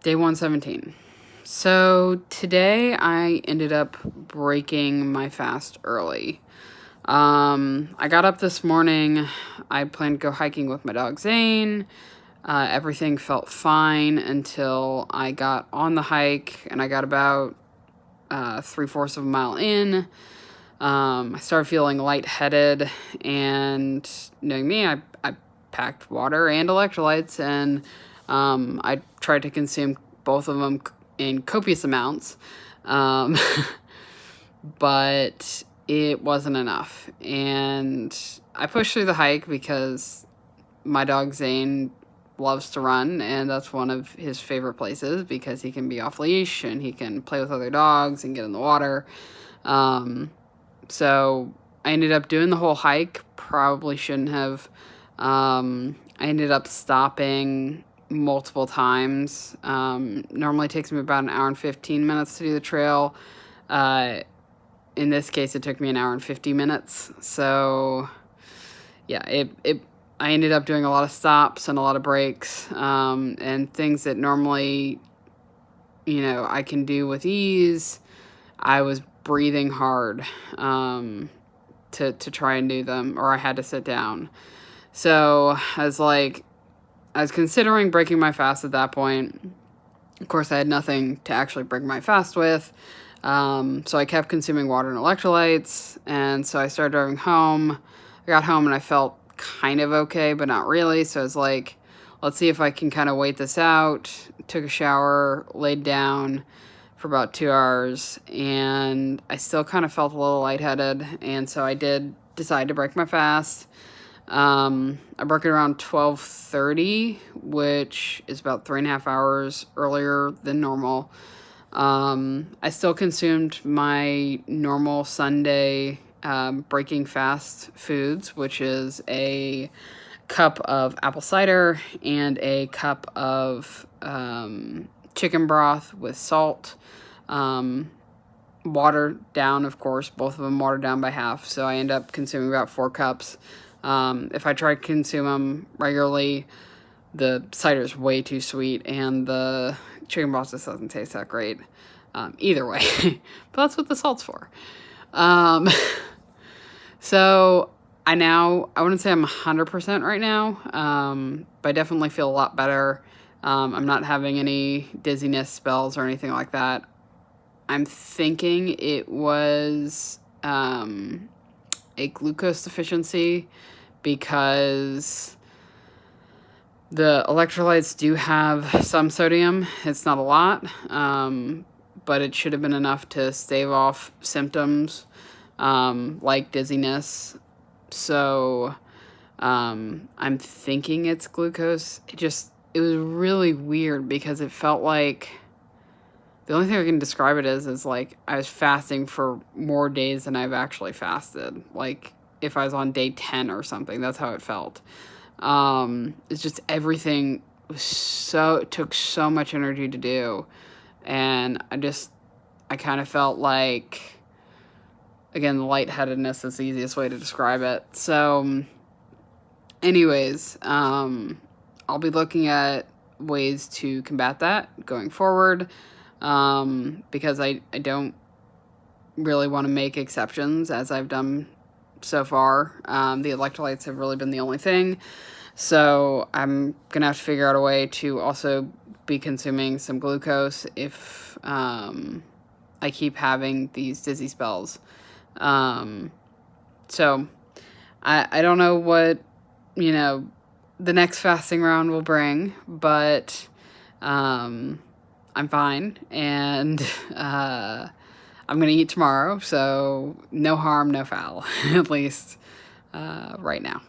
Day 117. So today I ended up breaking my fast early. I got up this morning. I planned to go hiking with my dog Zane. Everything felt fine until I got on the hike and I got about 3/4 of a mile in. I started feeling lightheaded, and knowing me, I packed water and electrolytes, and I tried to consume both of them in copious amounts, um, but it wasn't enough. And I pushed through the hike because my dog Zane loves to run, and that's one of his favorite places because he can be off leash and he can play with other dogs and get in the water. So I ended up doing the whole hike. Probably shouldn't have. I ended up stopping multiple times. Normally it takes me about an hour and 15 minutes to do the trail. In this case, it took me an hour and 50 minutes. So yeah, I ended up doing a lot of stops and a lot of breaks, and things that normally, I can do with ease. I was breathing hard to try and do them, or I had to sit down. So I was considering breaking my fast at that point. Of course, I had nothing to actually break my fast with. So I kept consuming water and electrolytes, and so I started driving home. I got home and I felt kind of okay, but not really. So I was like, let's see if I can kind of wait this out. Took a shower, laid down for about 2 hours, and I still kind of felt a little lightheaded, and so I did decide to break my fast. I broke it around 12:30, which is about 3.5 hours earlier than normal. I still consumed my normal Sunday breaking fast foods, which is a cup of apple cider and a cup of chicken broth with salt, watered down, of course, both of them watered down by half. So I end up consuming about 4 cups. If I try to consume them regularly, the cider is way too sweet, and the chicken broth just doesn't taste that great. Either way, but that's what the salt's for. So I wouldn't say I'm 100% right now, but I definitely feel a lot better. I'm not having any dizziness spells or anything like that. I'm thinking it was a glucose deficiency because the electrolytes do have some sodium. It's not a lot, but it should have been enough to stave off symptoms like dizziness. So I'm thinking it's glucose. It was really weird because it felt like the only thing I can describe it as is like I was fasting for more days than I've actually fasted. Like if I was on day 10 or something, that's how it felt. It's just everything took so much energy to do. And I kind of felt like, again, the lightheadedness is the easiest way to describe it. So anyways, I'll be looking at ways to combat that going forward, because I don't really want to make exceptions as I've done so far. The electrolytes have really been the only thing. So I'm going to have to figure out a way to also be consuming some glucose if I keep having these dizzy spells. So I don't know what, the next fasting round will bring, but I'm fine, and I'm going to eat tomorrow, so no harm, no foul, at least right now.